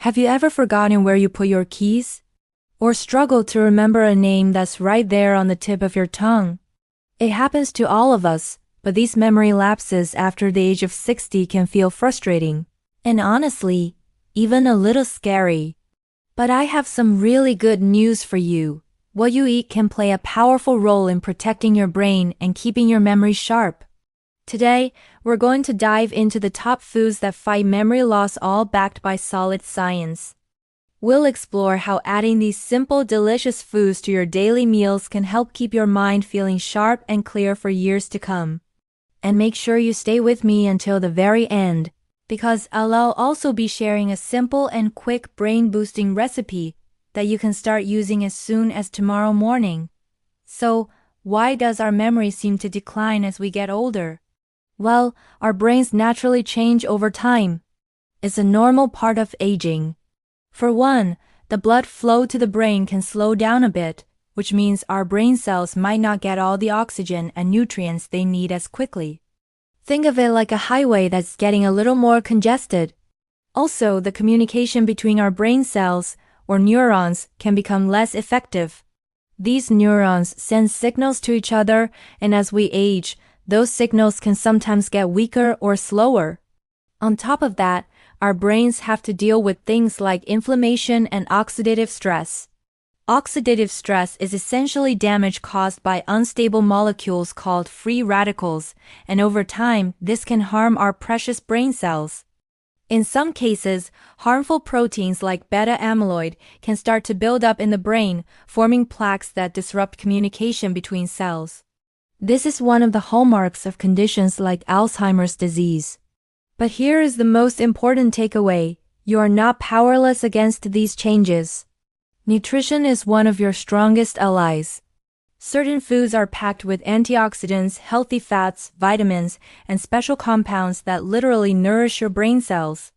Have you ever forgotten where you put your keys? Or struggled to remember a name that's right there on the tip of your tongue? It happens to all of us, but these memory lapses after the age of 60 can feel frustrating. And honestly, even a little scary. But I have some really good news for you. What you eat can play a powerful role in protecting your brain and keeping your memory sharp. Today, we're going to dive into the top foods that fight memory loss, all backed by solid science. We'll explore how adding these simple, delicious foods to your daily meals can help keep your mind feeling sharp and clear for years to come. And make sure you stay with me until the very end, because I'll also be sharing a simple and quick brain-boosting recipe that you can start using as soon as tomorrow morning. So, why does our memory seem to decline as we get older? Well, our brains naturally change over time. It's a normal part of aging. For one, the blood flow to the brain can slow down a bit, which means our brain cells might not get all the oxygen and nutrients they need as quickly. Think of it like a highway that's getting a little more congested. Also, the communication between our brain cells, or neurons, can become less effective. These neurons send signals to each other, and as we age, those signals can sometimes get weaker or slower. On top of that, our brains have to deal with things like inflammation and oxidative stress. Oxidative stress is essentially damage caused by unstable molecules called free radicals, and over time, this can harm our precious brain cells. In some cases, harmful proteins like beta-amyloid can start to build up in the brain, forming plaques that disrupt communication between cells. This is one of the hallmarks of conditions like Alzheimer's disease. But here is the most important takeaway: you are not powerless against these changes. Nutrition is one of your strongest allies. Certain foods are packed with antioxidants, healthy fats, vitamins, and special compounds that literally nourish your brain cells.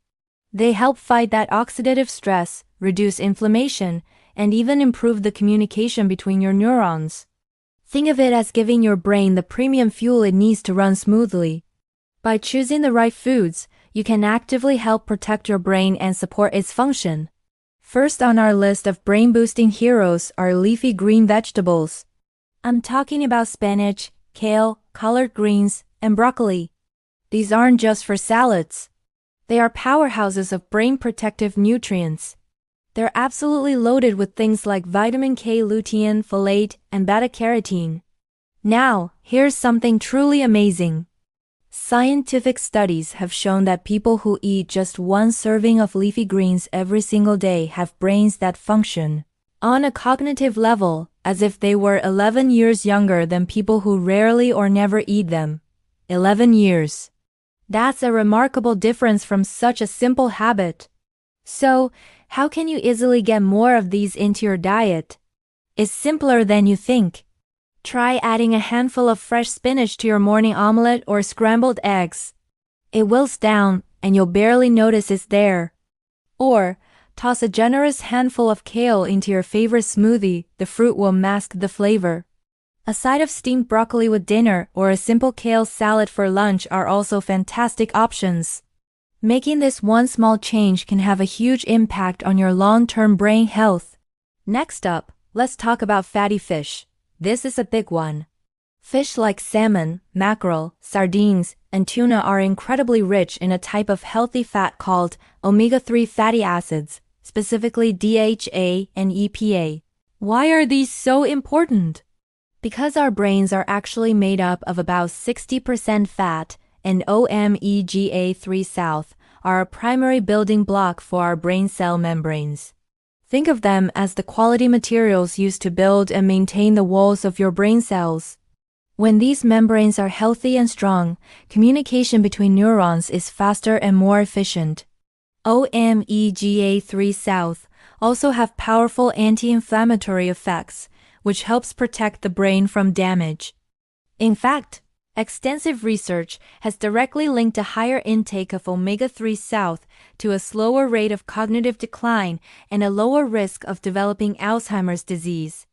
They help fight that oxidative stress, reduce inflammation, and even improve the communication between your neurons. Think of it as giving your brain the premium fuel it needs to run smoothly. By choosing the right foods, you can actively help protect your brain and support its function. First on our list of brain-boosting heroes are leafy green vegetables. I'm talking about spinach, kale, collard greens, and broccoli. These aren't just for salads. They are powerhouses of brain-protective nutrients. They're absolutely loaded with things like vitamin K, lutein, folate, and beta-carotene. Now, here's something truly amazing. Scientific studies have shown that people who eat just one serving of leafy greens every single day have brains that function on a cognitive level as if they were 11 years younger than people who rarely or never eat them. 11 years. That's a remarkable difference from such a simple habit. So, how can you easily get more of these into your diet? It's simpler than you think. Try adding a handful of fresh spinach to your morning omelette or scrambled eggs. It wilts down, and you'll barely notice it's there. Or, toss a generous handful of kale into your favorite smoothie. The fruit will mask the flavor. A side of steamed broccoli with dinner or a simple kale salad for lunch are also fantastic options. Making this one small change can have a huge impact on your long-term brain health. Next up, let's talk about fatty fish. This is a big one. Fish like salmon, mackerel, sardines, and tuna are incredibly rich in a type of healthy fat called omega-3 fatty acids, specifically DHA and EPA. Why are these so important? Because our brains are actually made up of about 60% fat, and omega-3 south are a primary building block for our brain cell membranes. Think of them as the quality materials used to build and maintain the walls of your brain cells. When these membranes are healthy and strong, communication between neurons is faster and more efficient. Omega-3 south also have powerful anti-inflammatory effects, which helps protect the brain from damage. In fact, extensive research has directly linked a higher intake of omega-3 south to a slower rate of cognitive decline and a lower risk of developing Alzheimer's disease.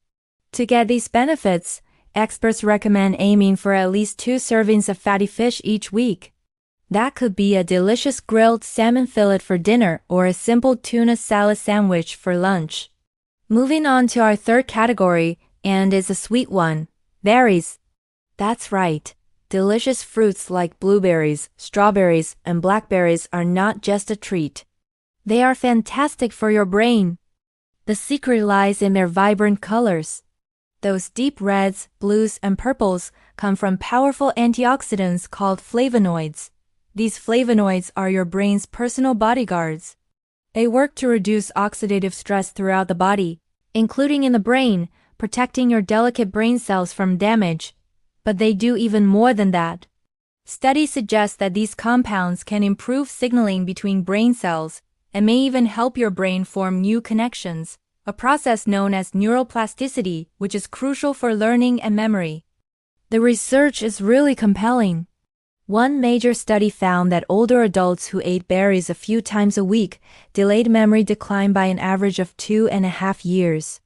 To get these benefits, experts recommend aiming for at least 2 servings of fatty fish each week. That could be a delicious grilled salmon fillet for dinner or a simple tuna salad sandwich for lunch. Moving on to our third category, and it's a sweet one, berries. That's right. Delicious fruits like blueberries, strawberries, and blackberries are not just a treat. They are fantastic for your brain. The secret lies in their vibrant colors. Those deep reds, blues, and purples come from powerful antioxidants called flavonoids. These flavonoids are your brain's personal bodyguards. They work to reduce oxidative stress throughout the body, including in the brain, protecting your delicate brain cells from damage. But they do even more than that. Studies suggest that these compounds can improve signaling between brain cells and may even help your brain form new connections, a process known as neuroplasticity, which is crucial for learning and memory. The research is really compelling. One major study found that older adults who ate berries a few times a week delayed memory decline by an average of 2.5 years.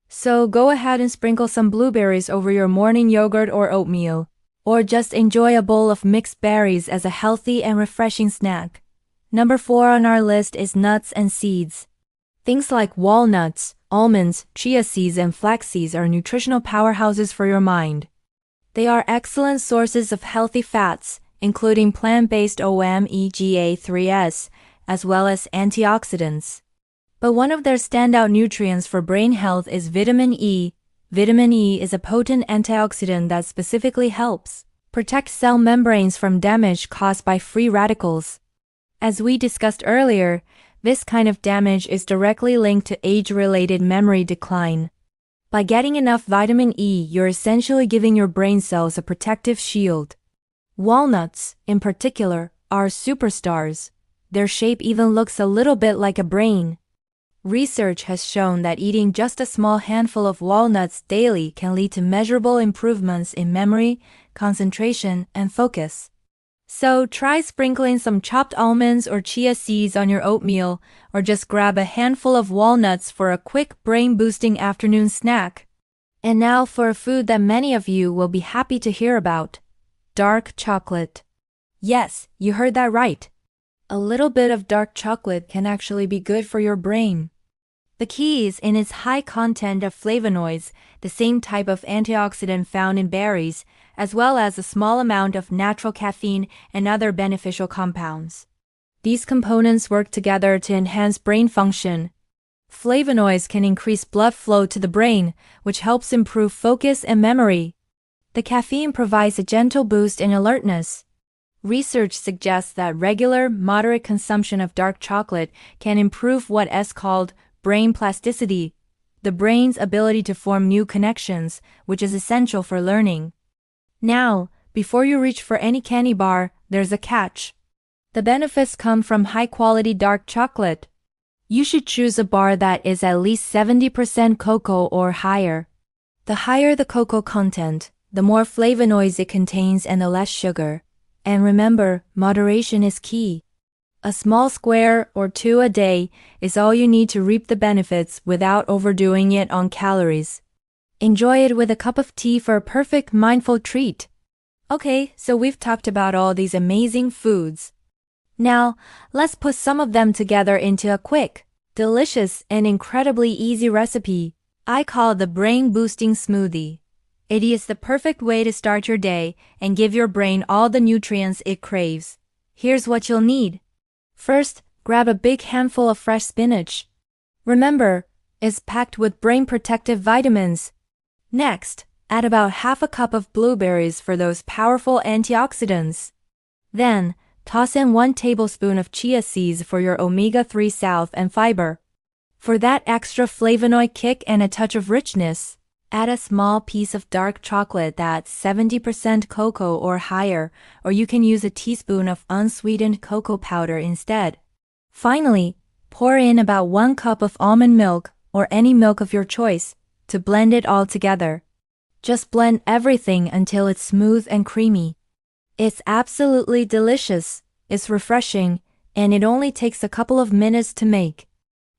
So go ahead and sprinkle some blueberries over your morning yogurt or oatmeal, or just enjoy a bowl of mixed berries as a healthy and refreshing snack. Number 4 on our list is nuts and seeds. Things like walnuts, almonds, chia seeds, and flax seeds are nutritional powerhouses for your mind. They are excellent sources of healthy fats, including plant-based omega-3s, as well as antioxidants. But one of their standout nutrients for brain health is vitamin E. Vitamin E is a potent antioxidant that specifically helps protect cell membranes from damage caused by free radicals. As we discussed earlier, this kind of damage is directly linked to age-related memory decline. By getting enough vitamin E, you're essentially giving your brain cells a protective shield. Walnuts, in particular, are superstars. Their shape even looks a little bit like a brain. Research has shown that eating just a small handful of walnuts daily can lead to measurable improvements in memory, concentration, and focus. So try sprinkling some chopped almonds or chia seeds on your oatmeal, or just grab a handful of walnuts for a quick brain-boosting afternoon snack. And now for a food that many of you will be happy to hear about. Dark chocolate. Yes, you heard that right. A little bit of dark chocolate can actually be good for your brain. The key is in its high content of flavonoids, the same type of antioxidant found in berries, as well as a small amount of natural caffeine and other beneficial compounds. These components work together to enhance brain function. Flavonoids can increase blood flow to the brain, which helps improve focus and memory. The caffeine provides a gentle boost in alertness. Research suggests that regular, moderate consumption of dark chocolate can improve what is called brain plasticity, the brain's ability to form new connections, which is essential for learning. Now, before you reach for any candy bar, there's a catch. The benefits come from high-quality dark chocolate. You should choose a bar that is at least 70% cocoa or higher. The higher the cocoa content, the more flavonoids it contains and the less sugar. And remember, moderation is key. A small square or 2 a day is all you need to reap the benefits without overdoing it on calories. Enjoy it with a cup of tea for a perfect mindful treat. Okay, so we've talked about all these amazing foods. Now, let's put some of them together into a quick, delicious, and incredibly easy recipe. I call it the brain-boosting smoothie. It is the perfect way to start your day and give your brain all the nutrients it craves. Here's what you'll need. First, grab a big handful of fresh spinach. Remember, it's packed with brain-protective vitamins. Next, add about half a cup of blueberries for those powerful antioxidants. Then, toss in 1 tablespoon of chia seeds for your omega-3 salve and fiber. For that extra flavonoid kick and a touch of richness, add a small piece of dark chocolate that's 70% cocoa or higher, or you can use a teaspoon of unsweetened cocoa powder instead. Finally, pour in about 1 cup of almond milk, or any milk of your choice, to blend it all together. Just blend everything until it's smooth and creamy. It's absolutely delicious, it's refreshing, and it only takes a couple of minutes to make.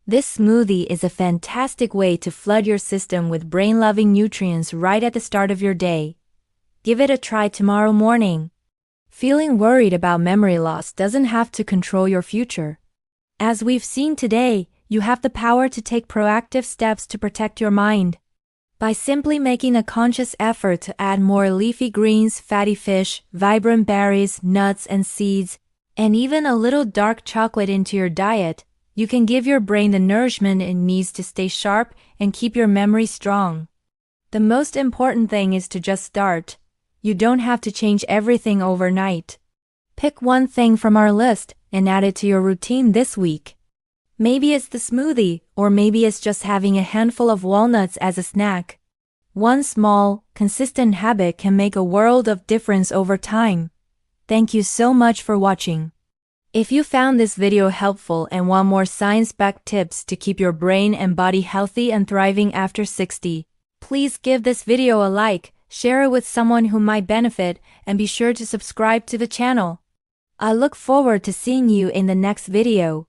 This smoothie is a fantastic way to flood your system with brain-loving nutrients right at the start of your day. Give it a try tomorrow morning. Feeling worried about memory loss doesn't have to control your future. As we've seen today, you have the power to take proactive steps to protect your mind. By simply making a conscious effort to add more leafy greens, fatty fish, vibrant berries, nuts and seeds, and even a little dark chocolate into your diet, you can give your brain the nourishment it needs to stay sharp and keep your memory strong. The most important thing is to just start. You don't have to change everything overnight. Pick one thing from our list and add it to your routine this week. Maybe it's the smoothie, or maybe it's just having a handful of walnuts as a snack. One small, consistent habit can make a world of difference over time. Thank you so much for watching. If you found this video helpful and want more science-backed tips to keep your brain and body healthy and thriving after 60, please give this video a like, share it with someone who might benefit, and be sure to subscribe to the channel. I look forward to seeing you in the next video.